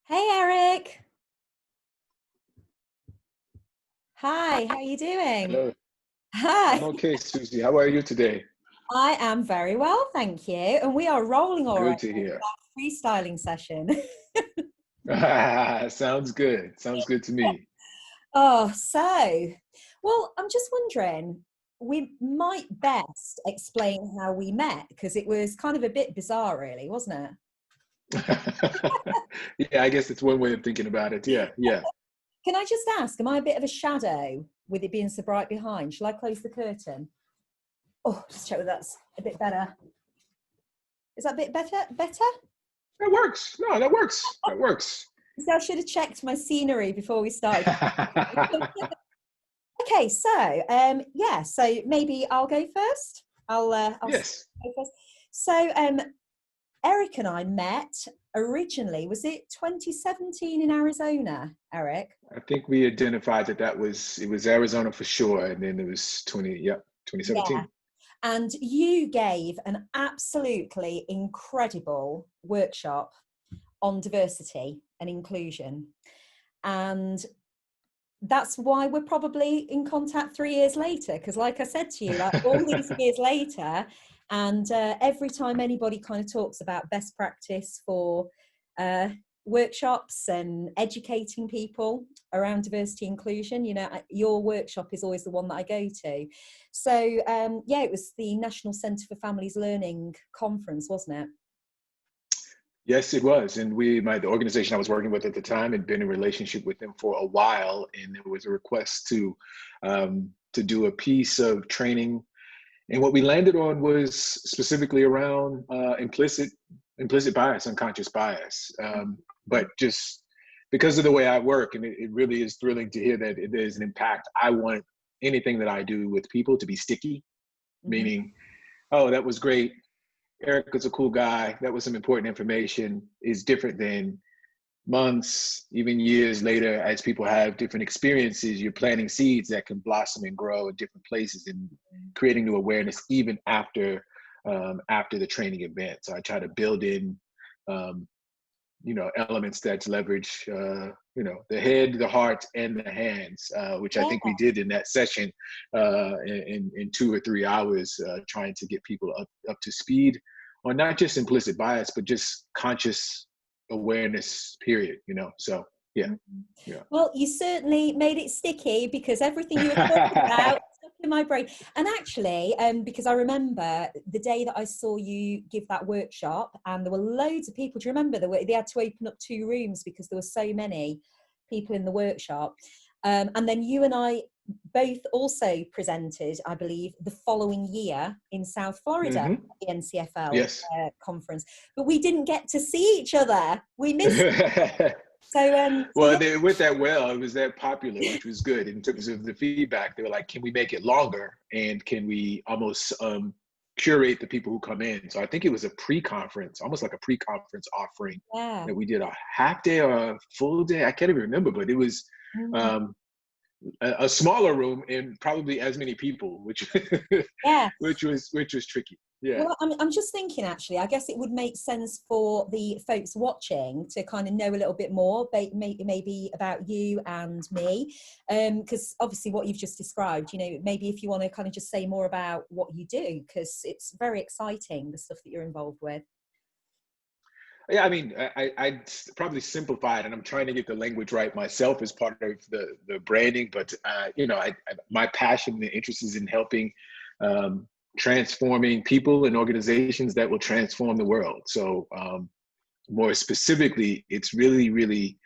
Hey Eric. Hi, how are you doing? Hello. I'm Hi. okay, Susie. How are you today? I am very well, thank you. And we are rolling already Good to with hear. our freestyling session. Sounds good. Sounds good to me. Well, I'm just wondering, we might best explain how we met because it was kind of a bit bizarre, really, wasn't Yeah, I guess it's one way of thinking about it. it? Yeah, yeah. Can I just ask, am I a bit of a shadow with it being so bright behind? Shall I close the curtain? Oh, just check that that's a bit better. Is that a bit better? Better? That works. No, that works. That works. So I should have checked my scenery before we started. Okay, so maybe I'll go first. I'll Yes. go first. So Eric and I met originally. Was it 2017 in Arizona, Eric? I think we identified it was Arizona for sure, and then it was 2017. And you gave an absolutely incredible workshop on diversity and inclusion, and that's why we're probably in contact 3 years later, because like I said to you, like all these years later, and every time anybody kind of talks about best practice for uh, workshops and educating people around diversity inclusion, your workshop is always the one that I go to. So it was the National Centre for Families Learning conference, wasn't it? Yes, it was. And the organization I was working with at the time had been in relationship with them for a while, and there was a request to do a piece of training. And what we landed on was specifically around implicit bias, unconscious bias. But just because of the way I work, and it really is thrilling to hear that there's an impact. I want anything that I do with people to be sticky, Mm-hmm. meaning, oh, that was great. Eric is a cool guy. That was some important information. Is different than months, even years later, as people have different experiences, you're planting seeds that can blossom and grow in different places and creating new awareness even after the training event. So I try to build in, um, elements that leverage, the head, the heart, and the hands, which I Yeah. think we did in that session in 2 or 3 hours, trying to get people up to speed on not just implicit bias, but just conscious awareness, period. So yeah, Mhm. yeah. Well, you certainly made it sticky because everything you were talking about stuck in my brain. And actually, because I remember the day that I saw you give that workshop, and there were loads of people. Do you remember they had to open up 2 rooms because there were so many people in the workshop? And then you and I both also presented, I believe, the following year in South Florida at Hmm. the NCFL Yes. conference. But we didn't get to see each other. We missed. So Well, yeah. they went that well. It was that popular, which was good. In terms of the feedback, they were like, "Can we make it longer? And can we almost curate the people who come in?" So I think it was a pre-conference, almost like a pre-conference offering Yeah. that we did, a half day or a full day. I can't even remember, but it was Mm. um, a smaller room and probably as many people, which Yeah. which was tricky. Yeah. Well, I'm just thinking, actually, I guess it would make sense for the folks watching to kind of know a little bit more, maybe about you and me, because obviously what you've just described, maybe if you want to kind of just say more about what you do, because it's very exciting, the stuff that you're involved with. Yeah, I mean, I probably simplified, and I'm trying to get the language right myself as part of the branding. But my passion and interest is in helping, um, transforming people and organizations that will transform the world. So more specifically, it's really, really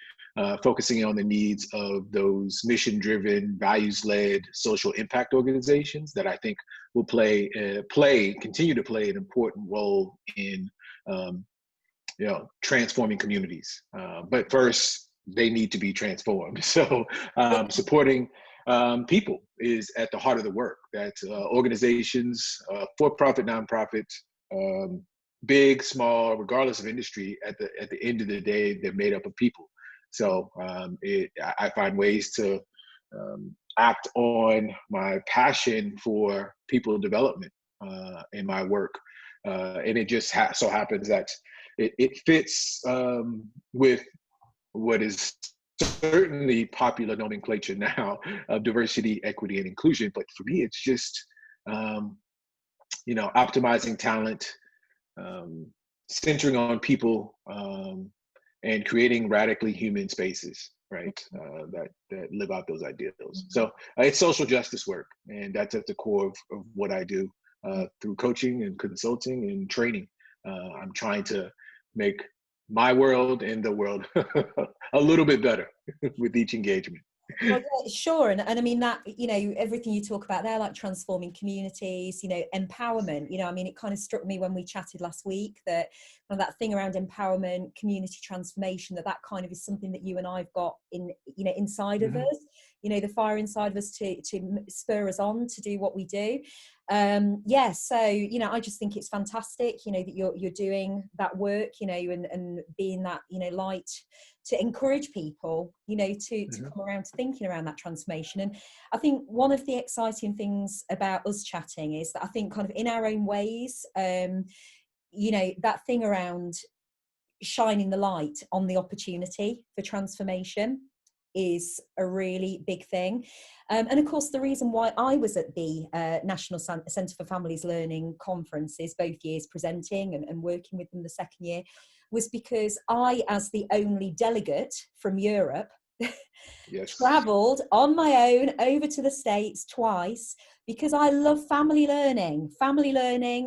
focusing on the needs of those mission-driven, values-led, social impact organizations that I think will continue to play an important role in. Um, transforming communities. But first, they need to be transformed. So Yeah. supporting people is at the heart of the work. That organizations, for-profit, nonprofit, um, big, small, regardless of industry, at the end of the day, they're made up of people. So I find ways to act on my passion for people development in my work. And it just so happens that it fits with what is certainly popular nomenclature now of diversity, equity, and inclusion. But for me, it's just, optimizing talent, centering on people, and creating radically human spaces, right? That live out those ideals. So it's social justice work, and that's at the core of what I do through coaching and consulting and training. I'm trying to make my world and the world a little bit better with each engagement. Well, yeah, sure. And I mean that, everything you talk about there, like transforming communities, empowerment, I mean, it kind of struck me when we chatted last week that that thing around empowerment, community transformation, that kind of is something that you and I've got inside of us, the fire inside of us to spur us on to do what we do. So I just think it's fantastic that you're doing that work, and being that light to encourage people to come around to thinking around that transformation. And I think one of the exciting things about us chatting is that I think kind of in our own ways, that thing around shining the light on the opportunity for transformation is a really big thing. And of course, the reason why I was at the National Centre for Families Learning conferences both years presenting and working with them the second year was because I, as the only delegate from Europe, travelled on my own over to the States twice because I love family learning,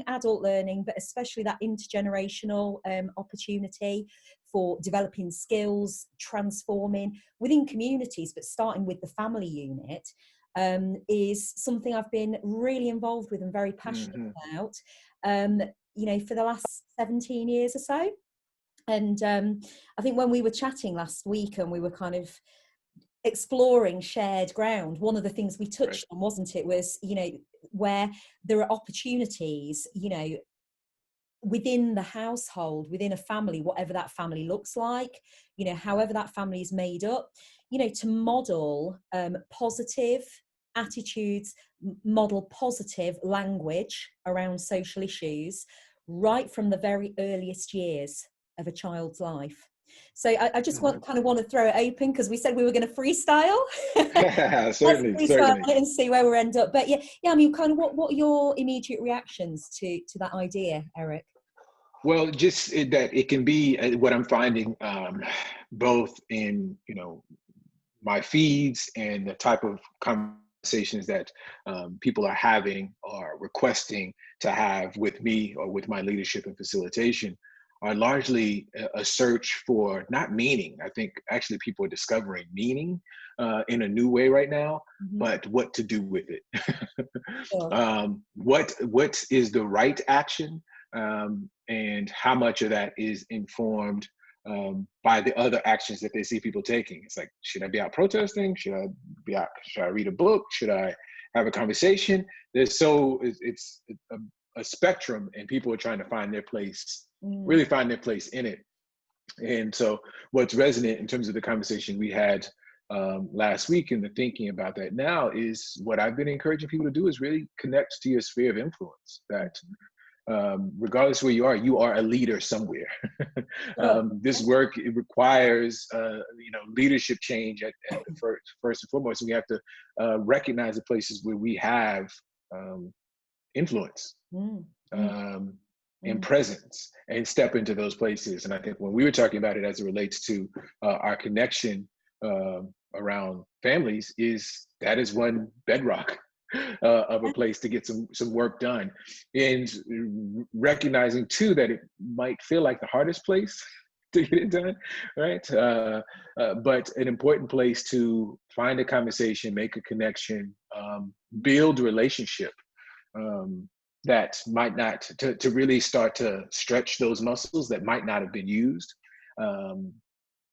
adult learning, but especially that intergenerational opportunity for developing skills, transforming within communities, but starting with the family unit is something I've been really involved with and very passionate about, for the last 17 years or so. And I think when we were chatting last week and we were kind of exploring shared ground, one of the things we touched on, wasn't it, was, where there are opportunities, within the household, within a family, whatever that family looks like, however that family is made up, to model positive attitudes, model positive language around social issues right from the very earliest years of a child's life. So I just want to throw it open because we said we were going to freestyle. Certainly. It and see where we end up. But yeah. I mean, kind of what are your immediate reactions to that idea, Eric? Well, just that it can be what I'm finding, both in my feeds and the type of conversations that people are having or requesting to have with me or with my leadership and facilitation are largely a search for not meaning. I think actually people are discovering meaning in a new way right now, but what to do with it. What is the right action, and how much of that is informed by the other actions that they see people taking. It's like, should I be out protesting? Should I read a book? Should I have a conversation? It's a spectrum, and people are trying to find their place, really find their place in it. And so what's resonant in terms of the conversation we had last week and the thinking about that now is what I've been encouraging people to do is really connect to your sphere of influence, that regardless of where you are a leader somewhere. This work, it requires leadership change at the first and foremost. We have to recognize the places where we have influence and presence, and step into those places. And I think when we were talking about it as it relates to our connection around families, that is one bedrock of a place to get some work done, and recognizing too that it might feel like the hardest place to get it done, right? But an important place to find a conversation, make a connection, build a relationship that might not, to really start to stretch those muscles that might not have been used.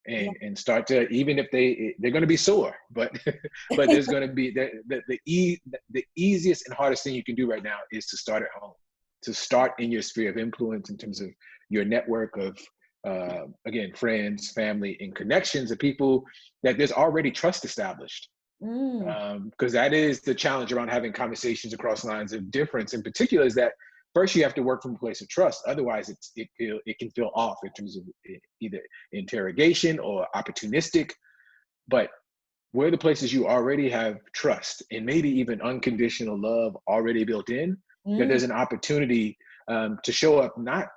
And start to, even if they're going to be sore, but there's going to be the easiest and hardest thing you can do right now is to start at home, to start in your sphere of influence in terms of your network of again, friends, family, and connections of people that there's already trust established. Because that is the challenge around having conversations across lines of difference in particular, is that first you have to work from a place of trust. Otherwise, it can feel off in terms of either interrogation or opportunistic. But where the places you already have trust and maybe even unconditional love already built in, that there's an opportunity to show up not,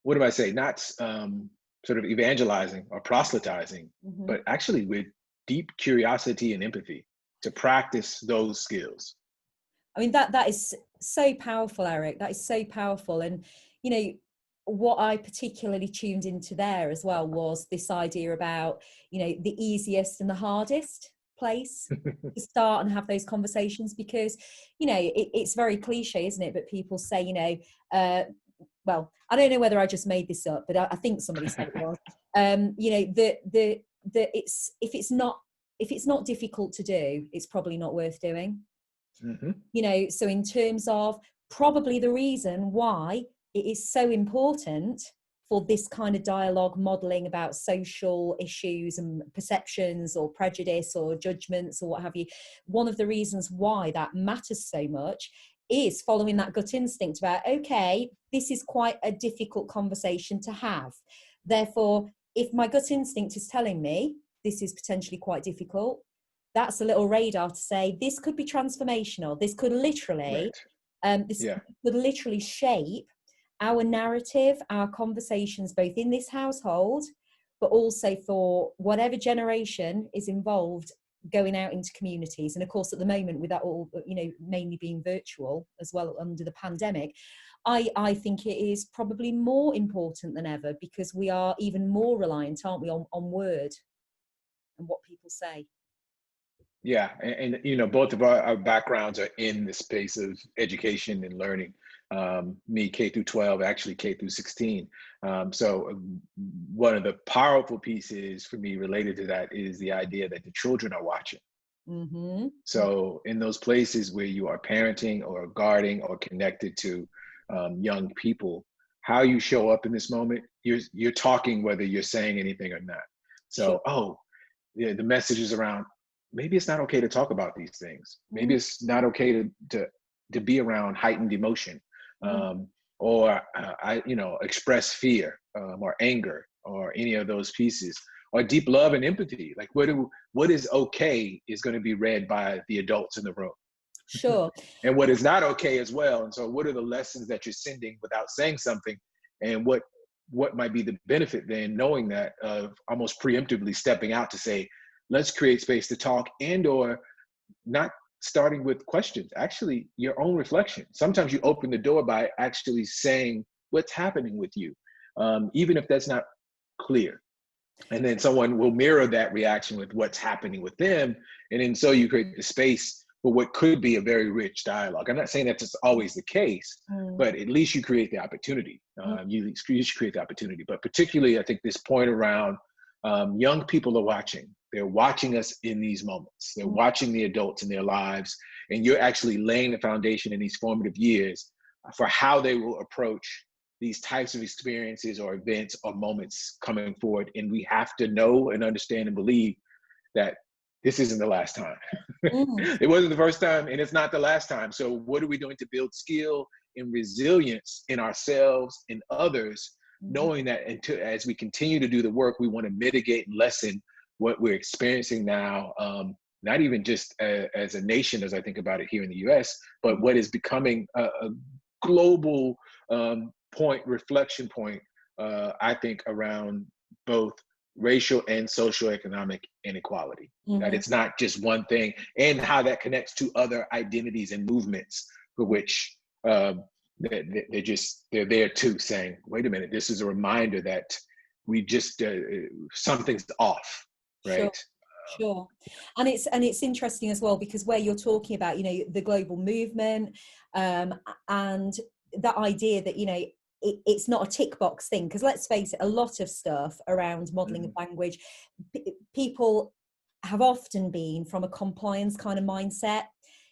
what do I say, not sort of evangelizing or proselytizing, but actually with deep curiosity and empathy to practice those skills. I mean, that is so powerful, Eric. That is so powerful. And, you know, what I particularly tuned into there as well was this idea about, you know, the easiest and the hardest place to start and have those conversations, because, you know, it's very cliche, isn't it? But people say, you know, well, I don't know whether I just made this up, but I think somebody said it was, you know, the it's, if it's not difficult to do, it's probably not worth doing. You know, so in terms of probably the reason why it is so important for this kind of dialogue modeling about social issues and perceptions or prejudice or judgments or what have you, one of the reasons why that matters so much is following that gut instinct about, okay, this is quite a difficult conversation to have. Therefore, if my gut instinct is telling me this is potentially quite difficult, that's a little radar to say this could be transformational. This could literally, could literally shape our narrative, our conversations, both in this household, but also for whatever generation is involved going out into communities. And of course, at the moment, with that all, you know, mainly being virtual as well under the pandemic, I think it is probably more important than ever, because we are even more reliant, aren't we, on word and what people say. Yeah, and you know, both of our backgrounds are in the space of education and learning. Me, K through 12, actually K through 16. So one of the powerful pieces for me related to that is the idea that the children are watching. So in those places where you are parenting or guarding or connected to young people, how you show up in this moment, you're talking whether you're saying anything or not. So, yeah, the message is around, maybe it's not okay to talk about these things. Maybe it's not okay to be around heightened emotion, or express fear, or anger, or any of those pieces, or deep love and empathy. Like what is okay is going to be read by the adults in the room. Sure. And what is not okay as well. And so what are the lessons that you're sending without saying something, and what might be the benefit then, knowing that, of almost preemptively stepping out to say, let's create space to talk, and or not starting with questions, actually your own reflection. Sometimes you open the door by actually saying what's happening with you, even if that's not clear. And then someone will mirror that reaction with what's happening with them. And then so you create the space for what could be a very rich dialogue. I'm not saying that's always the case, but at least you create the opportunity. You should create the opportunity. But particularly, I think this point around young people are watching. They're watching us in these moments. They're watching the adults in their lives. And you're actually laying the foundation in these formative years for how they will approach these types of experiences or events or moments coming forward. And we have to know and understand and believe that this isn't the last time. It wasn't the first time, and it's not the last time. So what are we doing to build skill and resilience in ourselves and others, knowing that as we continue to do the work, we want to mitigate and lessen what we're experiencing now, not even just as a nation, as I think about it here in the US, but what is becoming a global reflection point, I think, around both racial and socioeconomic inequality. That it's not just one thing, and how that connects to other identities and movements for which they're there too, saying, wait a minute, this is a reminder that we just something's off, right? Sure. And it's interesting as well, because where you're talking about, you know, the global movement, and that idea that, you know, it's not a tick box thing, because let's face it, a lot of stuff around modeling of language, people have often been from a compliance kind of mindset.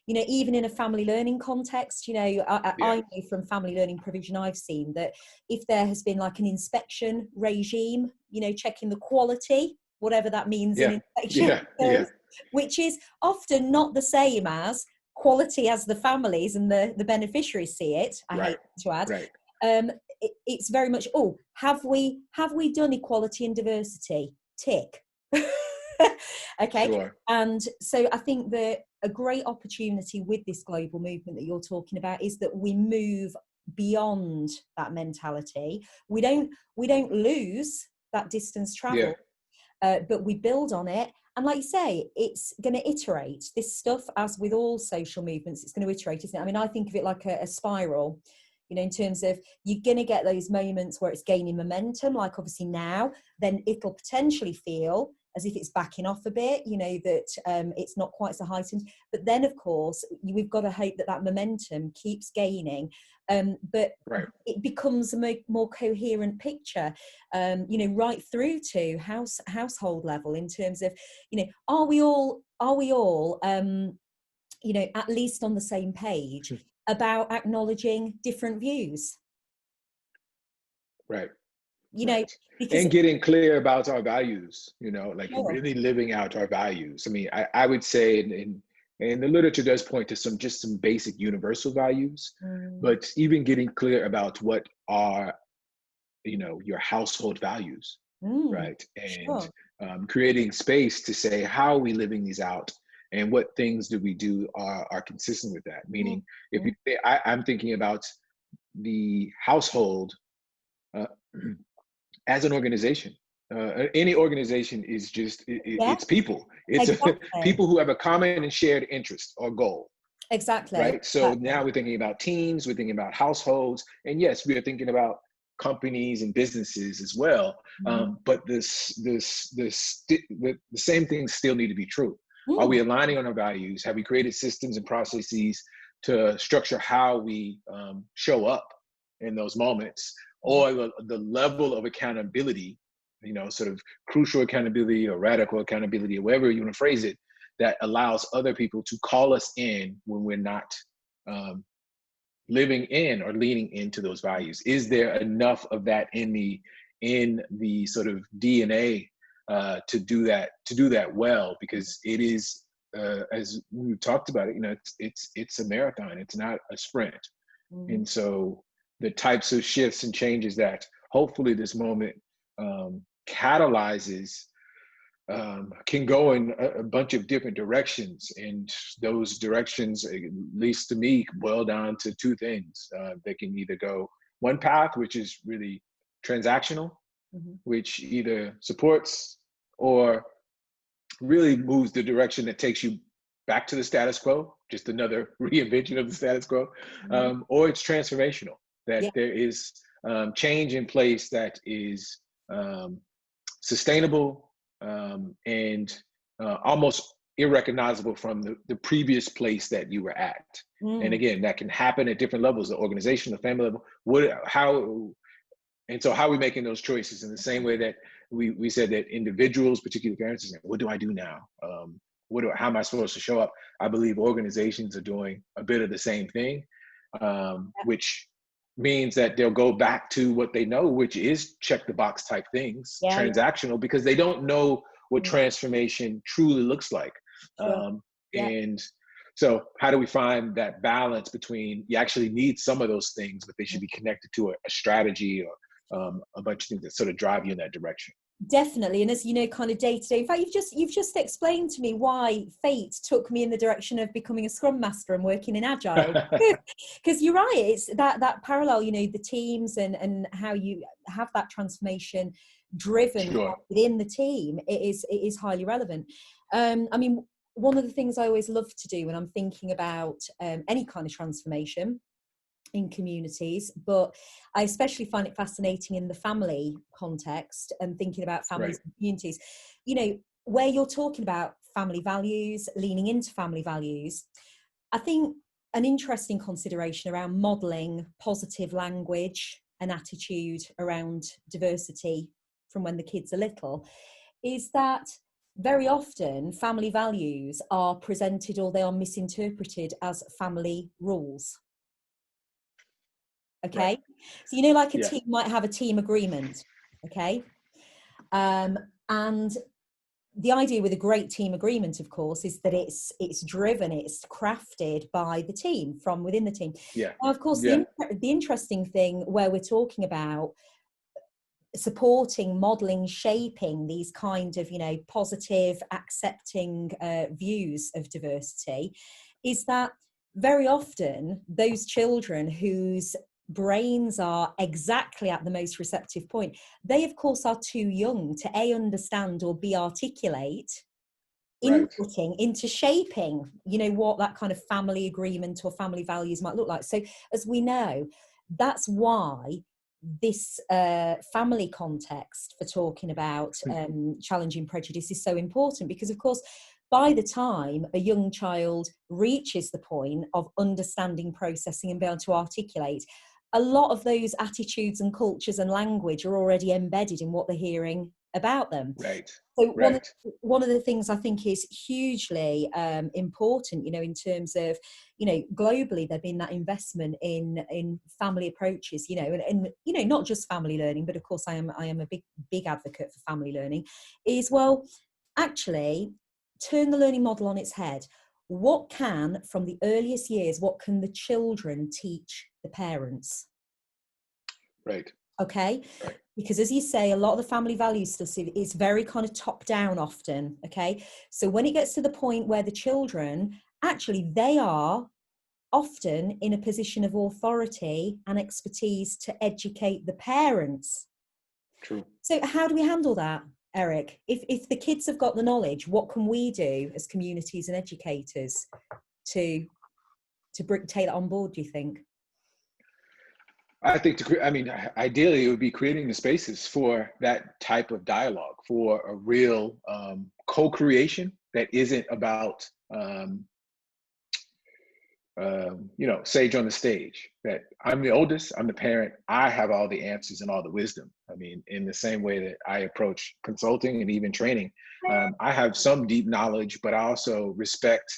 You know, even in a family learning context, you know, I know from family learning provision, I've seen that if there has been like an inspection regime, you know, checking the quality, whatever that means in inspection, which is often not the same as quality as the families and the beneficiaries see it, I hate to add, Right. It's very much, oh, have we done equality and diversity? Tick. Okay. Sure. And so I think that a great opportunity with this global movement that you're talking about is that we move beyond that mentality. We don't lose that distance travel, but we build on it. And like you say, it's going to iterate. This stuff, as with all social movements, it's going to iterate, isn't it? I mean, I think of it like a spiral, you know, in terms of you're going to get those moments where it's gaining momentum, like obviously now, then it'll potentially feel as if it's backing off a bit, you know, that it's not quite so heightened. But then, of course, we've got to hope that that momentum keeps gaining. But it becomes a more coherent picture, you know, right through to household level, in terms of, you know, are we all you know, at least on the same page about acknowledging different views? Right. You know, because and getting clear about our values, you know, like sure. really living out our values. I mean, I would say, and the literature does point to some basic universal values, but even getting clear about what are, you know, your household values, right? And Sure. creating space to say, how are we living these out? And what things do we do are consistent with that? Meaning, if you, I'm thinking about the household uh, as an organization. Any organization is just it's people. It's Exactly. people who have a common and shared interest or goal. Exactly. Right. So now we're thinking about teams, we're thinking about households, and yes, we are thinking about companies and businesses as well. But the same things still need to be true. Are we aligning on our values? Have we created systems and processes to structure how we show up in those moments? Or the level of accountability, you know, sort of crucial accountability or radical accountability, or whatever you want to phrase it, that allows other people to call us in when we're not living in or leaning into those values. Is there enough of that in the sort of DNA to do that well? Because it is, as we talked about it, you know, it's a marathon. It's not a sprint. And so the types of shifts and changes that hopefully this moment catalyzes can go in a bunch of different directions. And those directions, at least to me, boil down to two things. They can either go one path, which is really transactional, which either supports or really moves the direction that takes you back to the status quo, just another reinvention of the status quo, or it's transformational, that there is change in place that is sustainable and almost irrecognizable from the previous place that you were at. And again, that can happen at different levels, the organization, the family level. And so how are we making those choices in the same way that we said that individuals, particularly parents, is what do I do now? How am I supposed to show up? I believe organizations are doing a bit of the same thing, which means that they'll go back to what they know, which is check the box type things, transactional, because they don't know what transformation truly looks like. And so how do we find that balance between, you actually need some of those things, but they should be connected to a strategy or a bunch of things that sort of drive you in that direction. Definitely. And as you know, kind of day to day, in fact, you've just explained to me why fate took me in the direction of becoming a scrum master and working in agile. Because you're right, it's that parallel, you know, the teams and how you have that transformation driven within the team. It is highly relevant. I mean, one of the things I always love to do when I'm thinking about any kind of transformation in communities, but I especially find it fascinating in the family context and thinking about families and communities, you know, where you're talking about family values, leaning into family values. I think an interesting consideration around modeling positive language and attitude around diversity from when the kids are little is that very often family values are presented or they are misinterpreted as family rules. Okay, so you know, like a team might have a team agreement, okay, and the idea with a great team agreement, of course, is that it's driven, it's crafted by the team, from within the team. Yeah. Now, of course, Yeah. the interesting thing where we're talking about supporting, modeling, shaping these kind of, positive, accepting views of diversity, is that very often those children whose brains are exactly at the most receptive point, they of course are too young to understand or articulate Right. inputting into shaping, what that kind of family agreement or family values might look like. So as we know, that's why this family context for talking about challenging prejudice is so important, because of course by the time a young child reaches the point of understanding, processing and being able to articulate, a lot of those attitudes and cultures and language are already embedded in what they're hearing about them. Right. So Right. one of the things I think is hugely important, in terms of, globally there's been that investment in family approaches, and not just family learning, but of course I am a big advocate for family learning, is, well, actually turn the learning model on its head. What can, from the earliest years, what can the children teach the parents? Right. Okay. Right. Because as you say, a lot of the family value stuff is very kind of top down often. Okay. So when it gets to the point where the children, actually, they are often in a position of authority and expertise to educate the parents. True. So how do we handle that, Eric? If the kids have got the knowledge, what can we do as communities and educators to take that on board, do you think? I think ideally it would be creating the spaces for that type of dialogue, for a real co-creation that isn't about sage on the stage. That I'm the oldest, I'm the parent, I have all the answers and all the wisdom. I mean, in the same way that I approach consulting and even training, I have some deep knowledge, but I also respect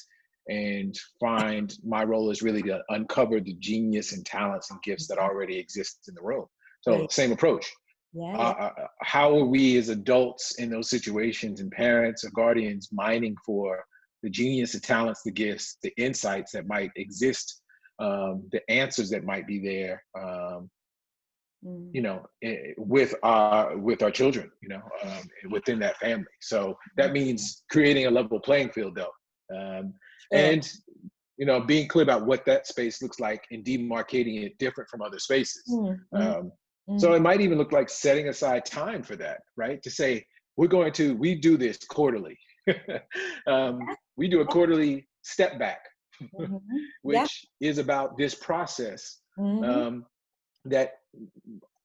and find my role is really to uncover the genius and talents and gifts that already exist in the room. So same approach. Yeah. How are we as adults in those situations, and parents or guardians, mining for the genius, the talents, the gifts, the insights that might exist, the answers that might be there, with our children, within that family. So that means creating a level playing field, though, and being clear about what that space looks like and demarcating it different from other spaces. So it might even look like setting aside time for that, right? To say, we do this quarterly. We do a quarterly step back, which is about this process that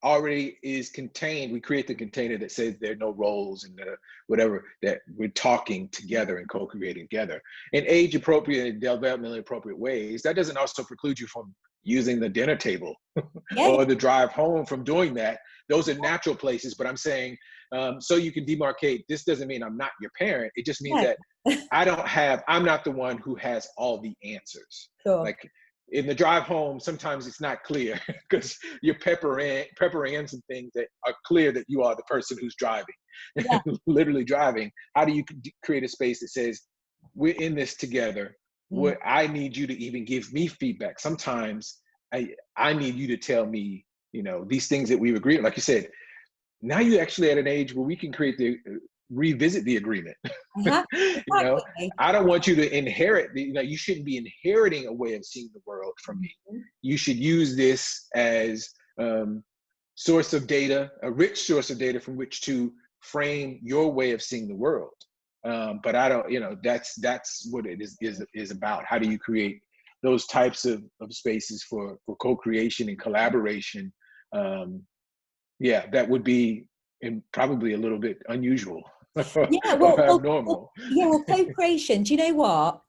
already is contained. We create the container that says there are no roles and whatever, that we're talking together and co-creating together in age appropriate and developmentally appropriate ways. That doesn't also preclude you from using the dinner table or the drive home from doing that. Those are natural places, but I'm saying, so you can demarcate. This doesn't mean I'm not your parent. It just means that I'm not the one who has all the answers. Sure. Like in the drive home, sometimes it's not clear because you're peppering in some things that are clear that you are the person who's driving, literally driving. How do you create a space that says, we're in this together? What I need you to even give me feedback. Sometimes I need you to tell me, these things that we've agreed. Like you said, now you're actually at an age where we can revisit the agreement. Exactly. I don't want you to inherit you shouldn't be inheriting a way of seeing the world from me. You should use this as source of data, a rich source of data from which to frame your way of seeing the world. But I don't, that's what it is about. How do you create those types of spaces for co-creation and collaboration? That would be probably a little bit unusual. Or abnormal. Co-creation. Do you know what?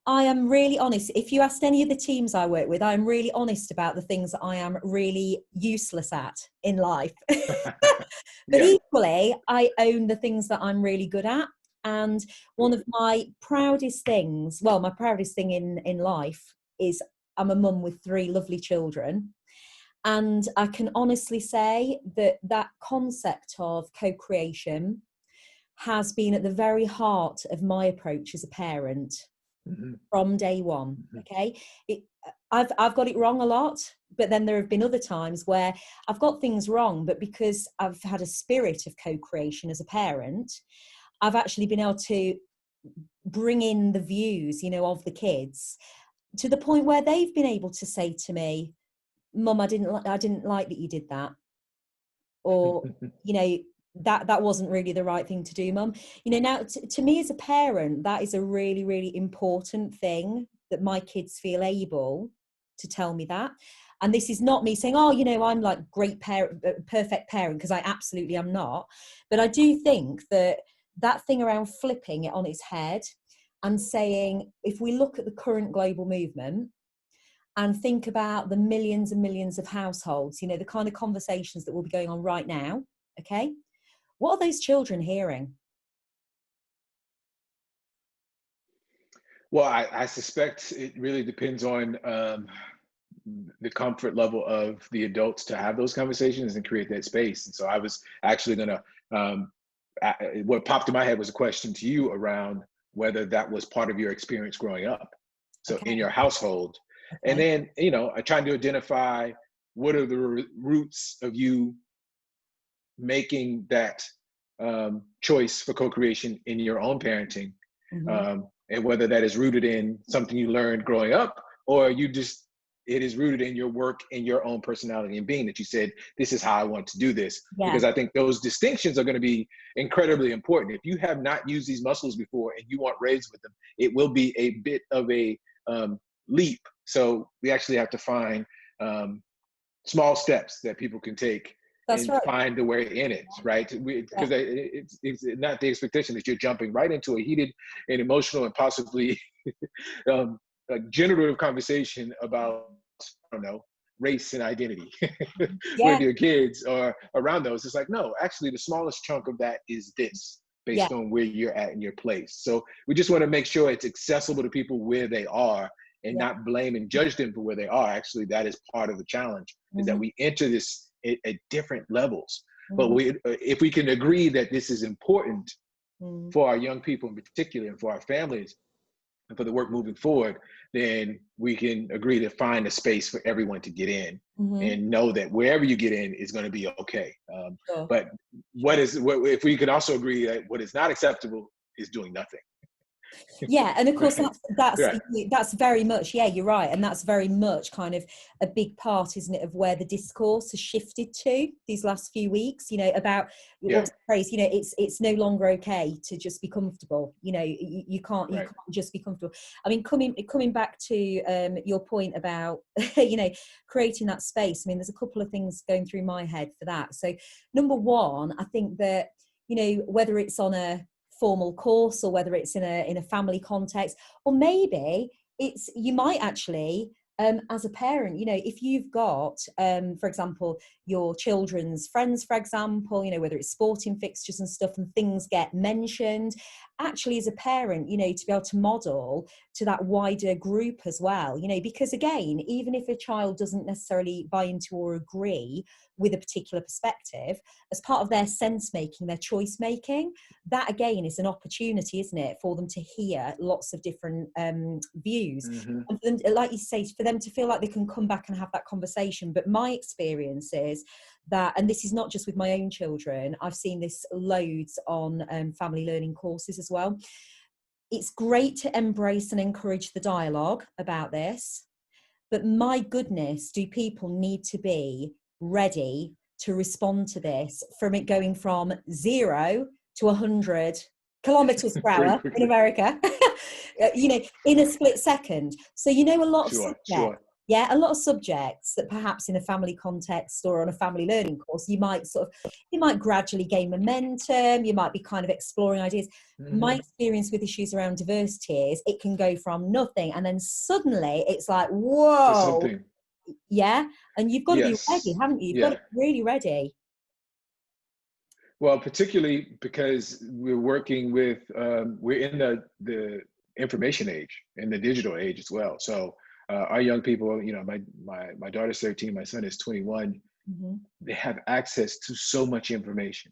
I am really honest. If you asked any of the teams I work with, I'm really honest about the things that I am really useless at in life. But equally, I own the things that I'm really good at. And one of my proudest things, my proudest thing in life is I'm a mum with 3 lovely children. And I can honestly say that concept of co-creation has been at the very heart of my approach as a parent Mm-hmm. from day one. Mm-hmm. Okay, I've got it wrong a lot, but then there have been other times where I've got things wrong, but because I've had a spirit of co-creation as a parent, I've actually been able to bring in the views, of the kids, to the point where they've been able to say to me, Mum, I didn't like that you did that, or that wasn't really the right thing to do, Mum. Now to me as a parent, that is a really, really important thing, that my kids feel able to tell me that. And this is not me saying, oh, I'm like great parent, perfect parent, because I absolutely am not. But I do think that thing around flipping it on its head and saying, if we look at the current global movement and think about the millions and millions of households, the kind of conversations that will be going on right now, okay? What are those children hearing? Well, I suspect it really depends on the comfort level of the adults to have those conversations and create that space. And so I was actually going to, what popped in my head was a question to you around whether that was part of your experience growing up. So Okay. in your household, and Okay. then, I tried to identify what are the roots of you making that choice for co-creation in your own parenting, Mm-hmm. and whether that is rooted in something you learned growing up, or it is rooted in your work and your own personality and being, that you said, this is how I want to do this. Yeah. Because I think those distinctions are going to be incredibly important. If you have not used these muscles before and you want raised with them, it will be a bit of a leap. So we actually have to find small steps that people can take That's and right. find the way in it, right? Because it's not the expectation that you're jumping right into a heated and emotional and possibly a generative conversation about, I don't know, race and identity Yeah. with your kids or around those. It's like, no, actually the smallest chunk of that is this, Yeah. based on where you're at in your place. So we just want to make sure it's accessible to people where they are, and Yeah. not blame and judge them for where they are. Actually, that is part of the challenge, is that Mm-hmm. we enter this at different levels. But Mm-hmm. if we can agree that this is important Mm-hmm. for our young people in particular, and for our families, and for the work moving forward, then we can agree to find a space for everyone to get in, Mm-hmm. and know that wherever you get in is going to be okay. Sure. But if we could also agree that what is not acceptable is doing nothing. Yeah, and of course Right. that's Right. that's very much, yeah, you're right, and that's very much kind of a big part, isn't it, of where the discourse has shifted to these last few weeks, about Yeah. what's the phrase, it's no longer okay to just be comfortable. You can't Right. just be comfortable. I mean, coming back to your point about creating that space. I mean, there's a couple of things going through my head for that. So number one, I think that whether it's on a formal course, or whether it's in a family context, or maybe you might actually, as a parent, if you've got for example, your children's friends, for example, whether it's sporting fixtures and stuff, and things get mentioned, actually as a parent, to be able to model to that wider group as well, because again, even if a child doesn't necessarily buy into or agree with a particular perspective, as part of their sense making, their choice making, that again is an opportunity, isn't it, for them to hear lots of different views. Mm-hmm. And for them, like you say, for them to feel like they can come back and have that conversation. But my experience is that, and this is not just with my own children, I've seen this loads on family learning courses as well. It's great to embrace and encourage the dialogue about this, but my goodness, do people need to be ready to respond to this, from it going from 0 to 100 kilometers per Pretty hour in quickly. America, in a split second. So, a lot of Sure. subjects, a lot of subjects that perhaps in a family context or on a family learning course, you might gradually gain momentum, you might be kind of exploring ideas. My Mm-hmm. experience with issues around diversity is it can go from nothing and then suddenly it's like, To whoa, something. yeah. And you've got to be ready, Yes. haven't you? You've got to Yeah. be really ready. Well, particularly because we're working with, we're in the information age and the digital age as well. So our young people, my daughter's 13, my son is 21. Mm-hmm. They have access to so much information.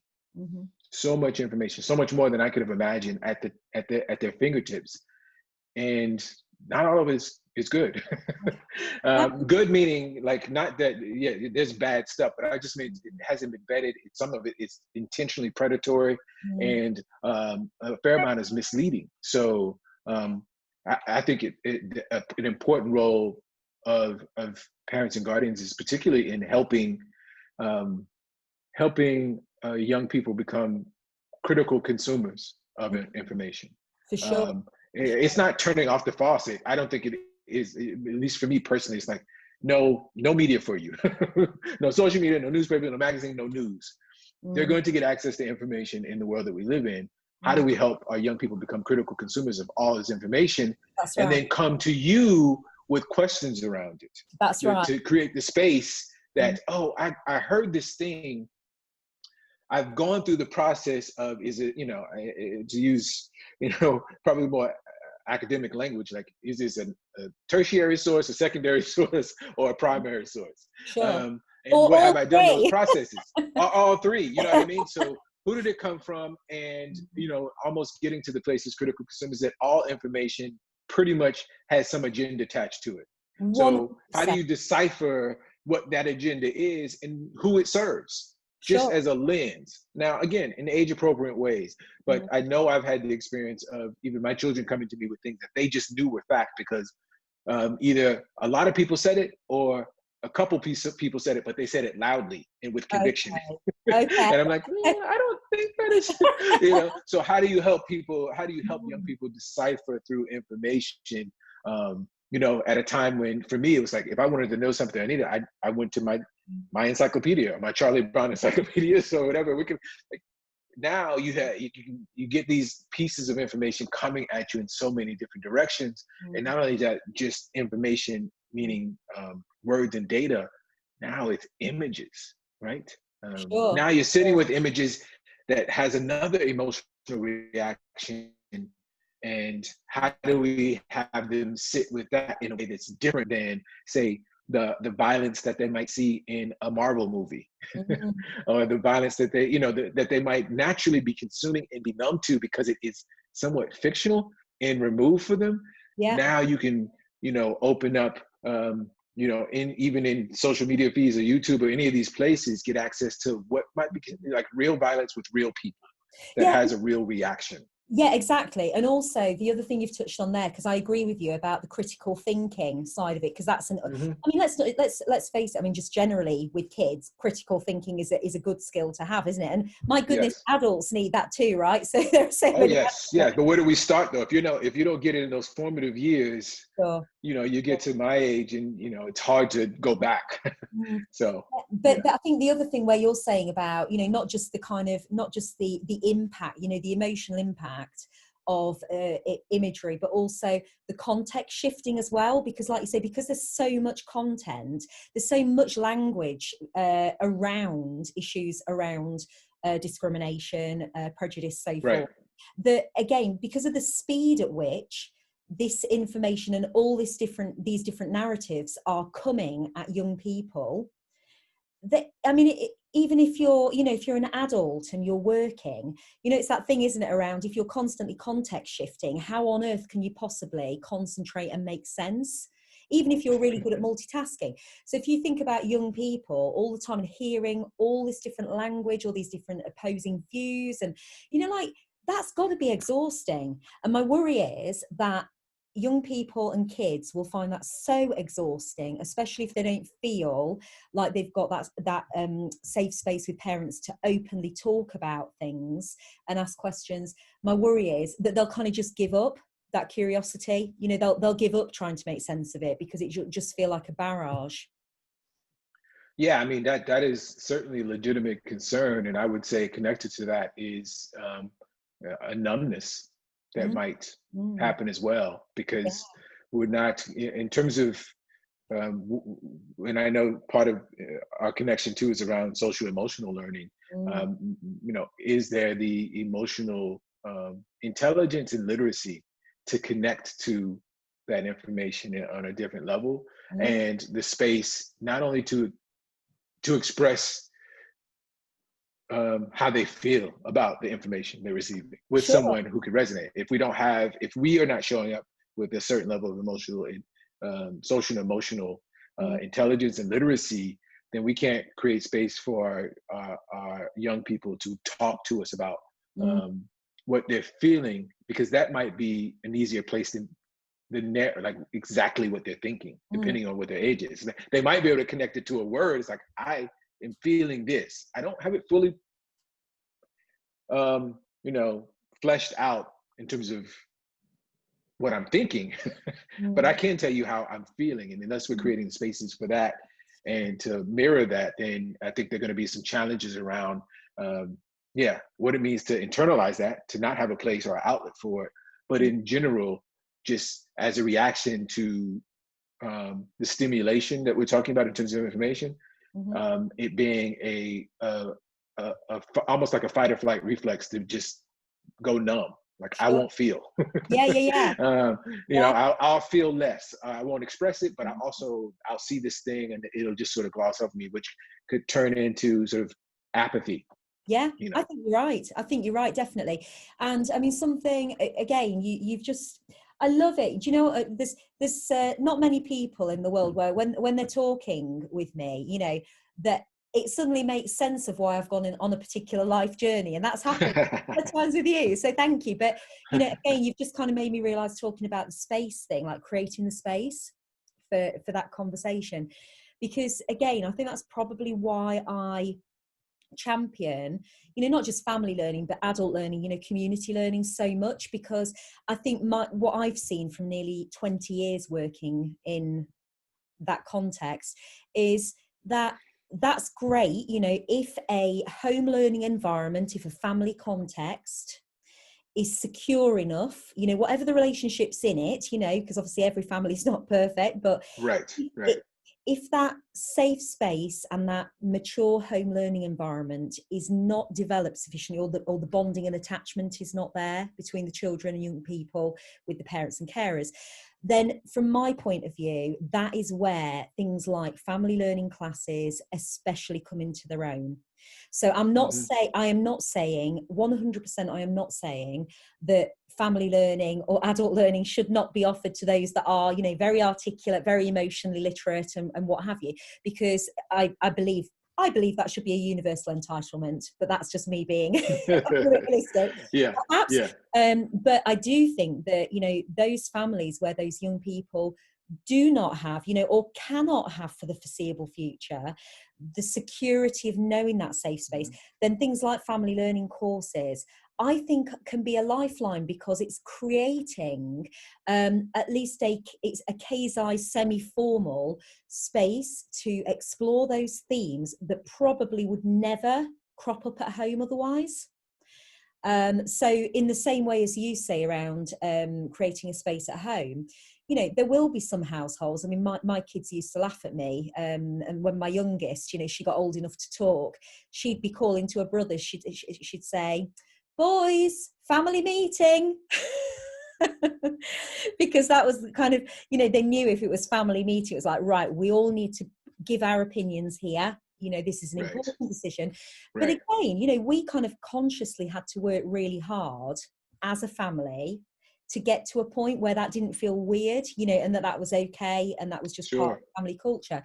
So much information, so much more than I could have imagined at their fingertips. And not all of it is good. Good meaning like not that, yeah, there's bad stuff, but I just mean it hasn't been vetted. Some of it is intentionally predatory, and a fair amount is misleading. So I think an important role of parents and guardians is particularly in um, helping young people become critical consumers of information. For sure. Um, it's not turning off the faucet. I don't think it is. At least for me personally, it's like no media for you, no social media, no newspaper, no magazine, no news. They're going to get access to information in the world that we live in. How do we help our young people become critical consumers of all this information, That's and right. then come to you with questions around it? That's right. To create the space that, oh, I heard this thing. I've gone through the process of, is it, to use, probably more academic language, like, is this a tertiary source, a secondary source, or a primary source? Sure. And what have I done those three. processes? All three, you know what I mean? So who did it come from? And, almost getting to the place as critical consumers that all information pretty much has some agenda attached to it. 100%. So how do you decipher what that agenda is and who it serves? Just Sure. as a lens. Now, again, in age appropriate ways, but I know I've had the experience of even my children coming to me with things that they just knew were fact because either a lot of people said it or a couple people said it, but they said it loudly and with conviction. Okay. And I'm like, man, I don't think that is, So how do you help young people decipher through information? At a time when, for me, it was like, if I wanted to know something I needed, I went to my encyclopedia, my Charlie Brown encyclopedia, so whatever. We can, like, now you get these pieces of information coming at you in so many different directions, and not only that, just information, meaning words and data. Now it's images, right? Sure. Now you're sitting with images that has another emotional reaction. And how do we have them sit with that in a way that's different than, say, the violence that they might see in a Marvel movie, or the violence that they, that they might naturally be consuming and be numb to because it is somewhat fictional and removed for them. Yeah. Now you can, open up, even in social media feeds or YouTube or any of these places, get access to what might be like real violence with real people that has a real reaction. Yeah, exactly. And also the other thing you've touched on there, because I agree with you about the critical thinking side of it, because that's I mean, let's face it. I mean, just generally with kids, critical thinking is a good skill to have, isn't it? And my goodness, adults need that too, right? So there are so many. Yes. But where do we start though? If you don't get it in those formative years, sure. You get to my age and it's hard to go back. So but I think the other thing where you're saying about, not just the impact, the emotional impact of imagery, but also the context shifting as well, because like you say, because there's so much content, there's so much language around issues around discrimination, prejudice, so forth, that again, because of the speed at which this information and all these different narratives are coming at young people, that, I mean, even if you're an adult and you're working, it's that thing, isn't it, around if you're constantly context shifting, how on earth can you possibly concentrate and make sense, even if you're really good at multitasking? So if you think about young people all the time and hearing all this different language, all these different opposing views, and that's got to be exhausting. And my worry is that young people and kids will find that so exhausting, especially if they don't feel like they've got that safe space with parents to openly talk about things and ask questions. My worry is that they'll kind of just give up that curiosity. They'll give up trying to make sense of it because it just feel like a barrage. Yeah, I mean, that is certainly a legitimate concern, and I would say connected to that is a numbness that might happen as well, because we're not, in terms of, and I know part of our connection too is around social emotional learning. Is there the emotional intelligence and literacy to connect to that information on a different level, and the space not only to express how they feel about the information they're receiving with Sure. someone who could resonate. If we are not showing up with a certain level of emotional, social and emotional Mm, intelligence and literacy, then we can't create space for our young people to talk to us about mm, um, what they're feeling, because that might be an easier place than like exactly what they're thinking, mm. depending on what their age is. They might be able to connect it to a word. It's like, I am feeling this. I don't have it fully you know, fleshed out in terms of what I'm thinking, but I Mm, can tell you how I'm feeling. And unless we're mm, creating spaces for that and to mirror that, then I think there are going to be some challenges around, um, yeah, what it means to internalize that, to not have a place or an outlet for it. But mm, in general, just as a reaction to the stimulation that we're talking about in terms of information, mhm. it being almost like a fight or flight reflex to just go numb. Like I Sure. won't feel. Yeah, yeah, yeah, yeah. I'll feel less. I won't express it, but Mm. I'll see this thing and it'll just sort of gloss off me, which could turn into sort of apathy. Yeah, You I know. think you're right. I think you're right, definitely. And I mean, something again, you've just, I love it. Do you know, there's not many people in the world where when they're talking with me, that it suddenly makes sense of why I've gone on a particular life journey, and that's happened at times with you. So thank you. But again, you've just kind of made me realize, talking about the space thing, like creating the space for that conversation, because again, I think that's probably why I champion not just family learning but adult learning, community learning so much, because I think what I've seen from nearly 20 years working in that context is that that's great, if a home learning environment, if a family context is secure enough, whatever the relationships in it, because obviously every family is not perfect, but Right. Right. it, if that safe space and that mature home learning environment is not developed sufficiently, or the bonding and attachment is not there between the children and young people with the parents and carers, then from my point of view, that is where things like family learning classes especially come into their own. So Mm-hmm. I am not saying 100%, I am not saying that family learning or adult learning should not be offered to those that are, very articulate, very emotionally literate, and what have you, because I believe that should be a universal entitlement, but that's just me being realistic. Yeah. Perhaps, Yeah. but I do think that, those families where those young people do not have, or cannot have for the foreseeable future, the security of knowing that safe space, then things like family learning courses, I think, can be a lifeline, because it's creating at least it's a quasi semi-formal space to explore those themes that probably would never crop up at home otherwise. So in the same way as you say around creating a space at home, there will be some households. I mean, my kids used to laugh at me, and when my youngest, she got old enough to talk, she'd be calling to her brothers. She'd say, "Boys, family meeting." Because that was the kind of, they knew if it was family meeting, it was like, right, we all need to give our opinions here. This is an Right. important decision. But Right. again, we kind of consciously had to work really hard as a family to get to a point where that didn't feel weird, and that was okay, and that was just part of Sure. family culture.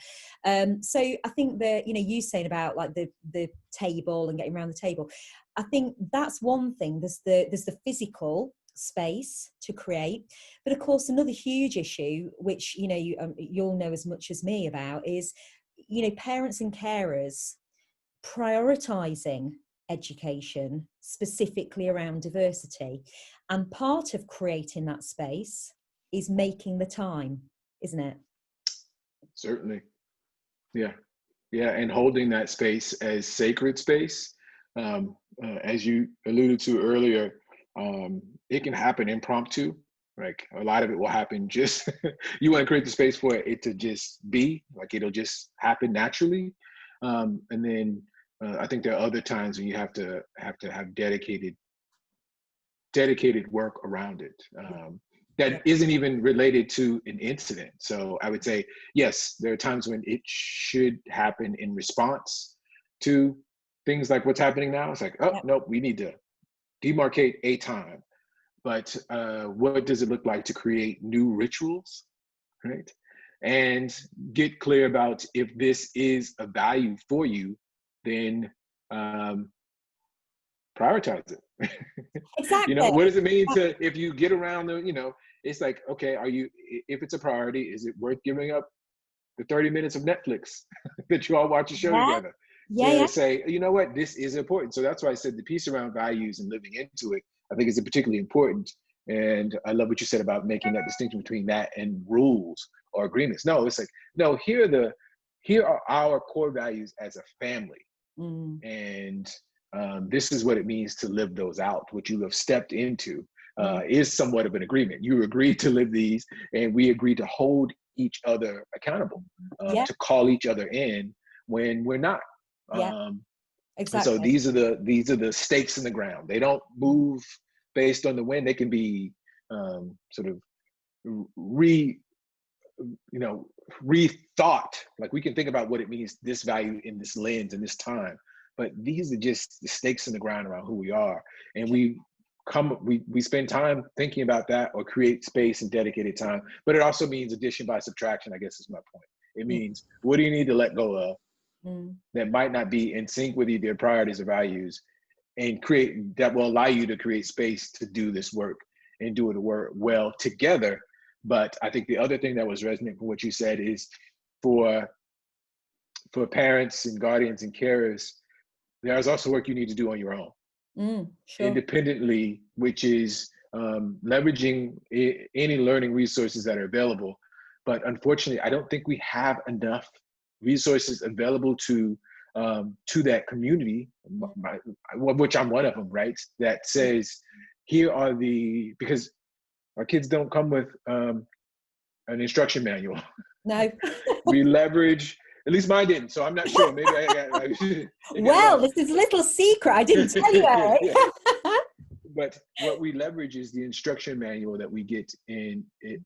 So I think that, you saying about like the table and getting around the table, I think that's one thing. There's the physical space to create, but of course another huge issue, which you'll know as much as me about, is parents and carers prioritizing education specifically around diversity, and part of creating that space is making the time, isn't it? Certainly. Yeah. Yeah, and holding that space as sacred space, as you alluded to earlier, it can happen impromptu. Like a lot of it will happen just you want to create the space for it to just be, like it'll just happen naturally, and then I think there are other times when you have dedicated work around it. Yeah. That isn't even related to an incident. So I would say, yes, there are times when it should happen in response to things like what's happening now, it's like, oh, Yep. nope, we need to demarcate a time. But what does it look like to create new rituals, right? And get clear about if this is a value for you, then prioritize it. You know, Exactly. what does it mean to, if you get around the, you know, it's like, okay, are you, if it's a priority, is it worth giving up the 30 minutes of Netflix that you all watch a show Yeah. together Yeah. to Yeah. say, you know what, this is important. So that's why I said the piece around values and living into it, I think is particularly important. And I love what you said about making that distinction between that and rules or agreements. No, it's like, no, here are our core values as a family. Mm. And this is what it means to live those out. What you have stepped into Mm. is somewhat of an agreement. You agreed to live these, and we agreed to hold each other accountable, Yeah. to call each other in when we're not. Yeah. And so Exactly. these are the stakes in the ground. They don't move based on the wind. They can be sort of re you know rethought. Like, we can think about what it means, this value in this lens and this time, but these are just the stakes in the ground around who we are. And we spend time thinking about that, or create space and dedicated time. But it also means addition by subtraction, I guess, is my point. It Mm. means, what do you need to let go of Mm. that might not be in sync with either your priorities or values, and create that will allow you to create space to do this work and do it work well together. But I think the other thing that was resonant from what you said is, for parents and guardians and carers, there's also work you need to do on your own, Mm. Sure. independently, which is leveraging any learning resources that are available. But unfortunately, I don't think we have enough resources available to that community, which I'm one of them, right? That says, here are because our kids don't come with an instruction manual. No. We leverage, at least mine didn't, so I'm not sure. Maybe it got Well, lost. this is a little secret. I didn't tell you, Eric. Yeah. But what we leverage is the instruction manual that we get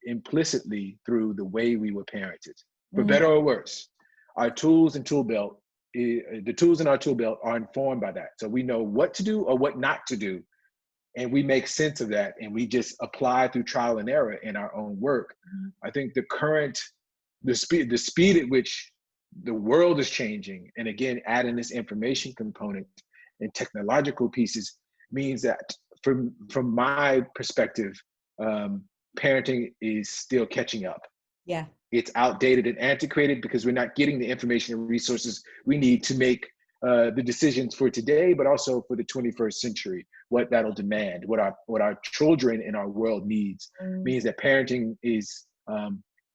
implicitly through the way we were parented, for Mm. better or worse. Our tools and tool belt, the tools in our tool belt are informed by that. So we know what to do or what not to do, and we make sense of that, and we just apply through trial and error in our own work. Mm. I think the speed at which the world is changing, and again, adding this information component and technological pieces, means that from my perspective, parenting is still catching up. Yeah. It's outdated and antiquated because we're not getting the information and resources we need to make the decisions for today, but also for the 21st century, what that'll demand, what our children in our world needs. Mm. Means that parenting is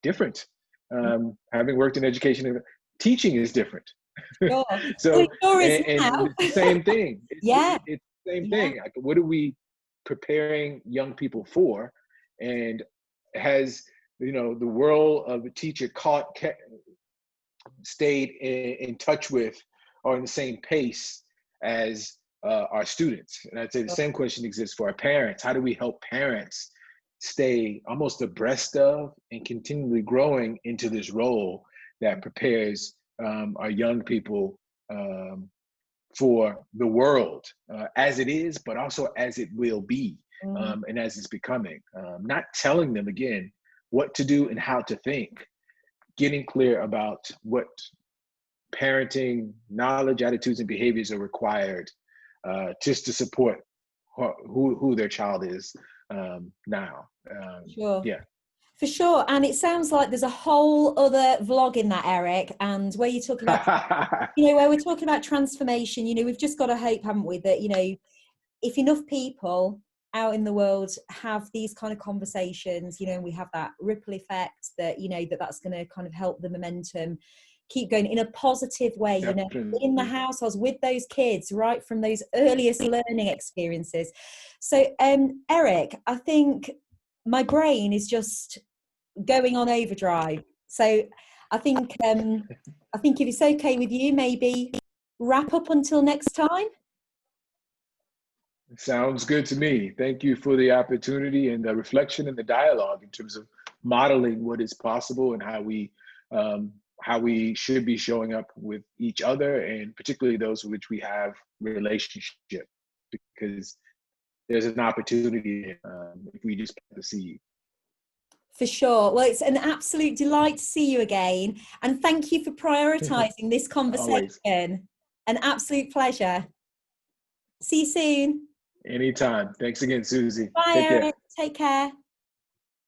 different. Mm. Having worked in education, teaching is different. Sure. Well, So, it sure is and now. it's the same thing. Yeah. It's the same Yeah. thing. Like, what are we preparing young people for? And has, the world of a teacher stayed in touch with, or in the same pace as our students? And I'd say the same question exists for our parents. How do we help parents stay almost abreast of and continually growing into this role that prepares our young people for the world as it is, but also as it will be, Mm. and as it's becoming? Not telling them, again, what to do and how to think, getting clear about what parenting knowledge, attitudes, and behaviors are required just to support who their child is now. Sure. Yeah. For sure. And it sounds like there's a whole other vlog in that, Eric, and where you're talking about, where we're talking about transformation, we've just got to hope, haven't we, that, if enough people out in the world have these kind of conversations, and we have that ripple effect that, that's going to kind of help the momentum keep going in a positive way, Definitely. in the households with those kids right from those earliest learning experiences. So, Eric, I think my brain is just going on overdrive. So I think if it's okay with you, maybe wrap up until next time. Sounds good to me. Thank you for the opportunity and the reflection and the dialogue in terms of modeling what is possible, and how we how we should be showing up with each other, and particularly those with which we have relationship, because there's an opportunity if we just plant the seed. For sure. Well, it's an absolute delight to see you again. And thank you for prioritizing this Always. conversation. An absolute pleasure. See you soon. Anytime. Thanks again, Susie. Bye, Take care. Eric. Take care.